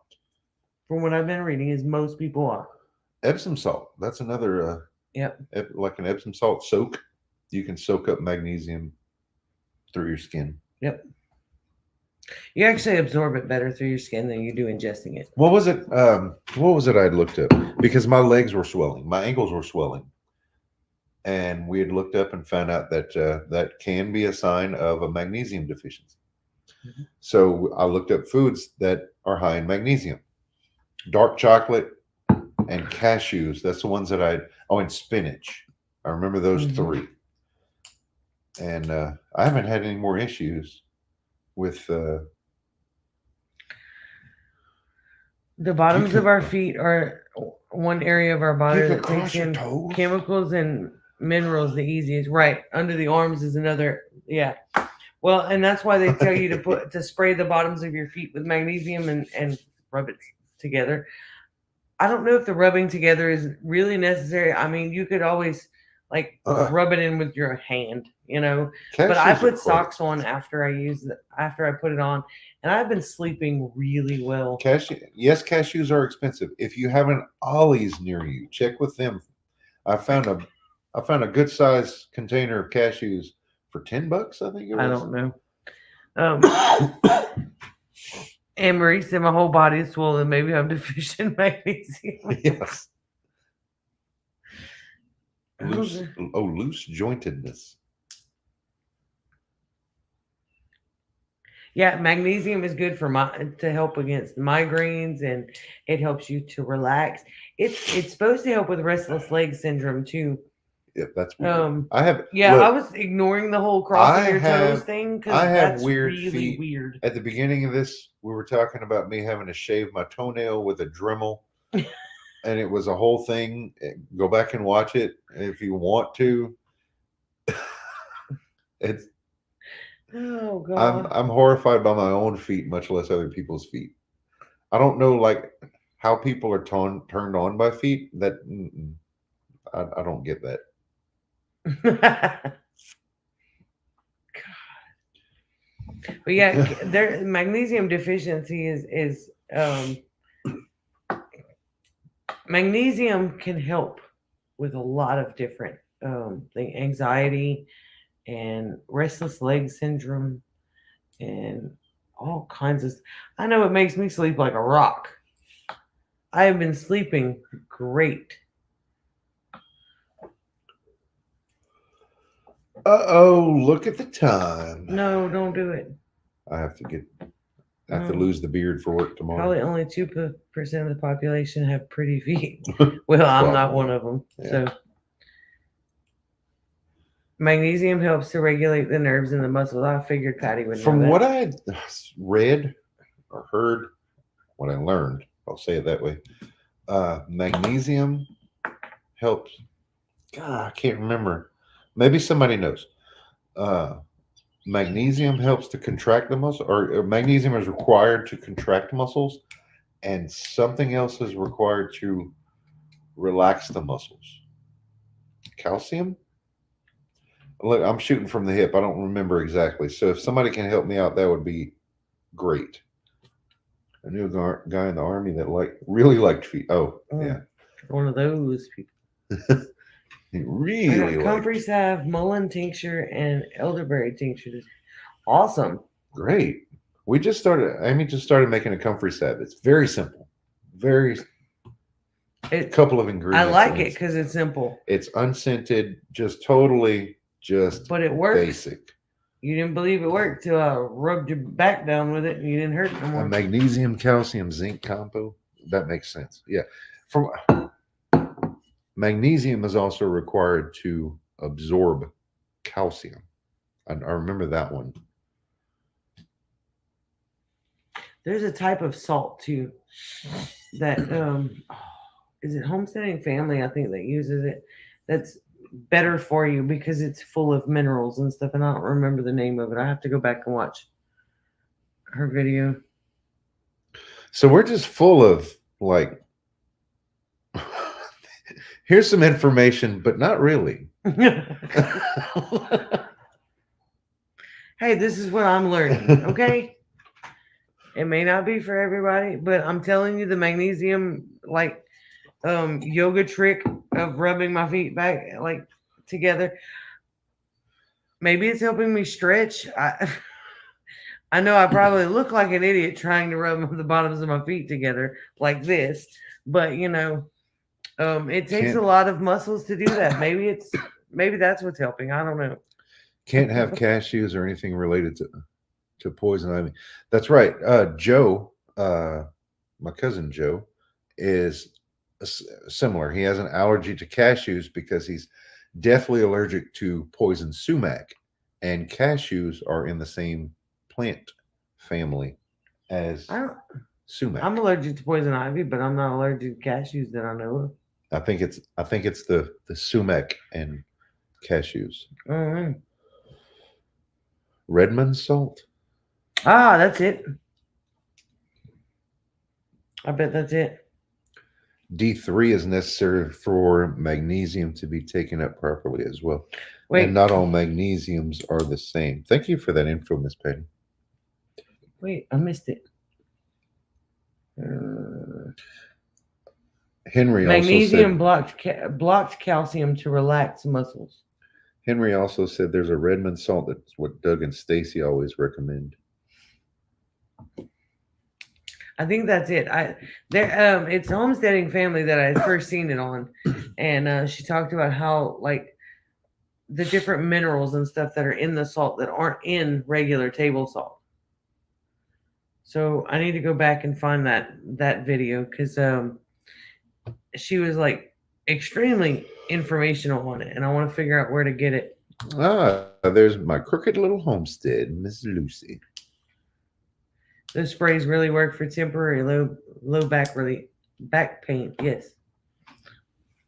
From what I've been reading, is most people are. Epsom salt. That's another like an Epsom salt soak. You can soak up magnesium through your skin. Yep. You actually absorb it better through your skin than you do ingesting it. What was it? What was it I'd looked up? Because my legs were swelling. My ankles were swelling. And we had looked up and found out that that can be a sign of a magnesium deficiency. Mm-hmm. So I looked up foods that are high in magnesium. Dark chocolate and cashews. That's the ones that and spinach. I remember those three. And I haven't had any more issues with the bottoms of our feet are one area of our body that takes in chemicals and minerals the easiest. Right. Under the arms is another. Yeah. Well, and that's why they tell you to spray the bottoms of your feet with magnesium and rub it together. I don't know if the rubbing together is really necessary. You could always like Uh, rub it in with your hand, But I Cashews are put quite socks on expensive. after I put it on, and I've been sleeping really well. Yes, cashews are expensive. If you have an Ollie's near you, check with them. I found a I found a good sized container of cashews for $10, I think it I was. don't know. Um, Anne Marie said my whole body is swollen. Maybe I'm deficient in magnesium. Yes. Who's- Loose jointedness. Yeah, magnesium is good for to help against migraines, and it helps you to relax. It's supposed to help with restless leg syndrome too. Yeah, that's weird. Um, I have yeah, I look. was ignoring the whole crossing your toes thing I because have that's weird really feet. weird. At the beginning of this, we were talking about me having to shave my toenail with a Dremel, and it was a whole thing. Go back and watch it if you want to. It's Oh God. I'm horrified by my own feet, much less other people's feet. I don't know like how people are turned on by feet. I don't get that. But yeah, their magnesium deficiency is magnesium can help with a lot of different anxiety and restless leg syndrome and all kinds of. I know it makes me sleep like a rock. I have been sleeping great. Uh-oh, look at the time. No, don't do it. I have to No. lose the beard for work tomorrow. Probably only 2% of the population have pretty feet. Well, I'm not one of them. Yeah. So magnesium helps to regulate the nerves and the muscles. I figured Patty would know From that. what I read or heard, what I learned, I'll say it that way. Magnesium helps. God, I can't remember. Maybe somebody knows. Magnesium helps to contract the muscle, or magnesium is required to contract muscles, and something else is required to relax the muscles. Calcium? Look, I'm shooting from the hip. I don't remember exactly. So if somebody can help me out, that would be great. I knew a guy in the army that really liked feet. Oh, yeah. One of those people. He I really got comfrey liked. salve, mullein tincture, and elderberry tincture. Awesome. Great. Amy just started making a comfrey salve. It's very simple. Couple of I ingredients. like it because it's simple. It's unscented, just totally But it works. basic. You didn't believe it worked till I rubbed your back down with it and you didn't hurt no A more. magnesium, calcium, zinc combo. That makes sense. Yeah. From magnesium is also required to absorb calcium. I remember that one. There's a type of salt too that is it Homesteading Family, I think, that uses it. That's better for you because it's full of minerals and stuff, and I don't remember the name of it. I have to go back and watch her video. So we're just full of like here's some information, but not really. Hey, this is what I'm learning, okay? It may not be for everybody, but I'm telling you the magnesium yoga trick of rubbing my feet back together. Maybe it's helping me stretch. I know I probably look like an idiot trying to rub the bottoms of my feet together like this, but it takes a lot of muscles to do that. Maybe that's what's helping. I don't know. Can't have cashews or anything related to poison ivy. That's right. Joe, my cousin Joe, is similar. He has an allergy to cashews because he's deathly allergic to poison sumac, and cashews are in the same plant family as sumac. I'm allergic to poison ivy, but I'm not allergic to cashews that I know of. I think it's the sumac and cashews. Mm-hmm. Redmond salt. Ah, that's it. I bet that's it. D3 is necessary for magnesium to be taken up properly as well. Wait, And not all magnesiums are the same. Thank you for that info, Miss Patty. wait, I missed it. Uh, Henry magnesium also blocked calcium to relax muscles. said there's a Redmond salt that's what Doug and Stacy always recommend. I think that's it. It's Homesteading Family that I first seen it on, and she talked about how like the different minerals and stuff that are in the salt that aren't in regular table salt. So I need to go back and find that video because she was like extremely informational on it, and I want to figure out where to get it. There's my crooked little homestead, Miss Lucy. Those sprays really work for temporary low back pain. Yes.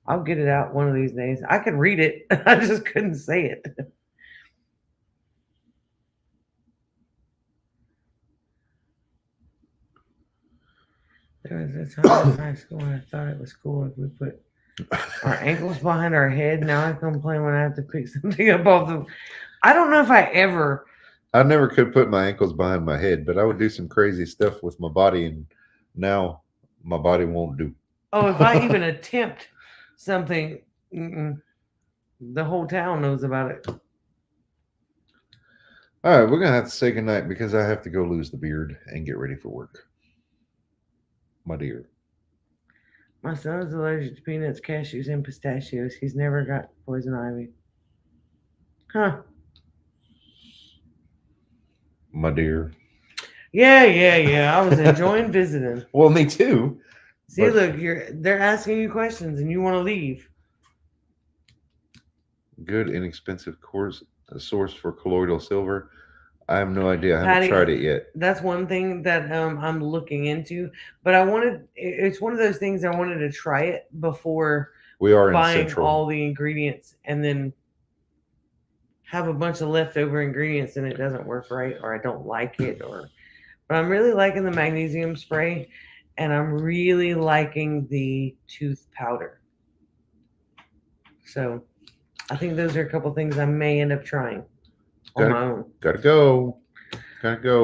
I'll get it out one of these days. I can read it. I just couldn't say it. There was a time in high school when I thought it was cool if we put our ankles behind our head. Now I complain when I have to pick something up off the. I don't know if I never could put my ankles behind my head, but I would do some crazy stuff with my body, and now my body won't do. Oh, if I even attempt something, the whole town knows about it. All right, we're gonna have to say goodnight because I have to go lose the beard and get ready for work. My dear. My son is allergic to peanuts, cashews, and pistachios. He's never got poison ivy. Huh. My dear. Yeah. I was enjoying visiting. Well, me too. See, but look, they're asking you questions and you want to leave. good, inexpensive source for colloidal silver. I have no idea. I Patty, haven't tried it yet. That's one thing that I'm looking into. But it's one of those things I wanted to try it before We are in buying Central. all the ingredients and then have a bunch of leftover ingredients and it doesn't work right or I don't like it but I'm really liking the magnesium spray and I'm really liking the tooth powder. So I think those are a couple things I may end up trying on my own. Gotta go.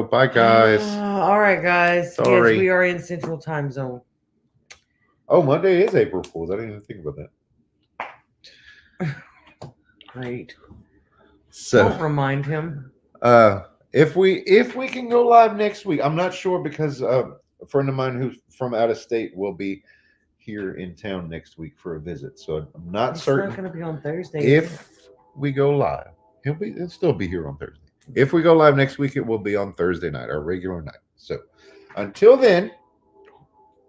Bye, guys. All right, guys. Sorry. Yes, we are in Central Time Zone. Oh, Monday is April Fool's. I didn't even think about that. Great. So Don't remind him. if we can go live next week, I'm not sure because a friend of mine who's from out of state will be here in town next week for a visit. So I'm not certain. It's not going to be on Thursday. If we go live, he'll still be here on Thursday. If we go live next week, it will be on Thursday night, our regular night. So until then,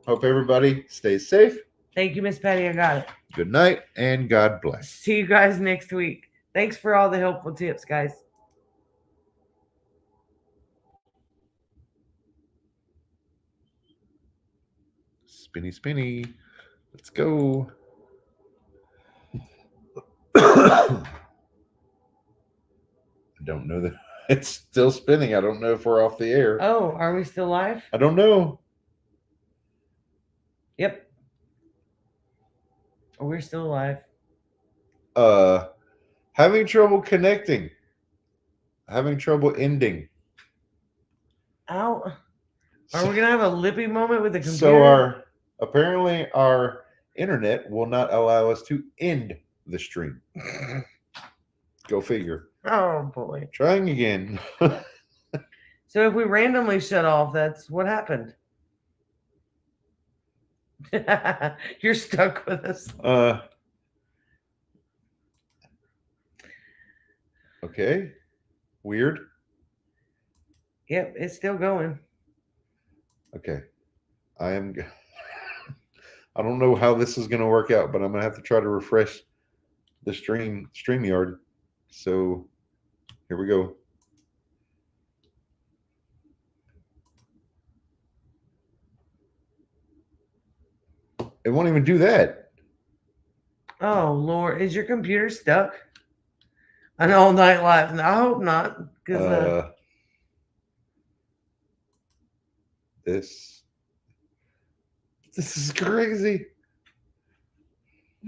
hope everybody stays safe. Thank you, Miss Patty. I got it. Good night and God bless. See you guys next week. Thanks for all the helpful tips, guys. Spinny. Let's go. I don't know that it's still spinning. I don't know if we're off the air. Oh, are we still live? I don't know. Yep. We're still live. Having trouble connecting. Having trouble ending. Ow. Are we gonna have a lippy moment with the computer? So apparently our internet will not allow us to end the stream. Go figure. Oh boy. Trying again. So if we randomly shut off, that's what happened. You're stuck with us. Okay. Weird. Yep, it's still going. Okay. I don't know how this is going to work out, but I'm going to have to try to refresh the StreamYard. So here we go. It won't even do that. Oh Lord, is your computer stuck? An all night live? No, I hope not. Because this is crazy.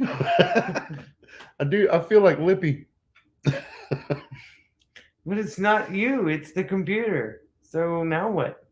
I do. I feel like Lippy. But it's not you, it's the computer. So now what?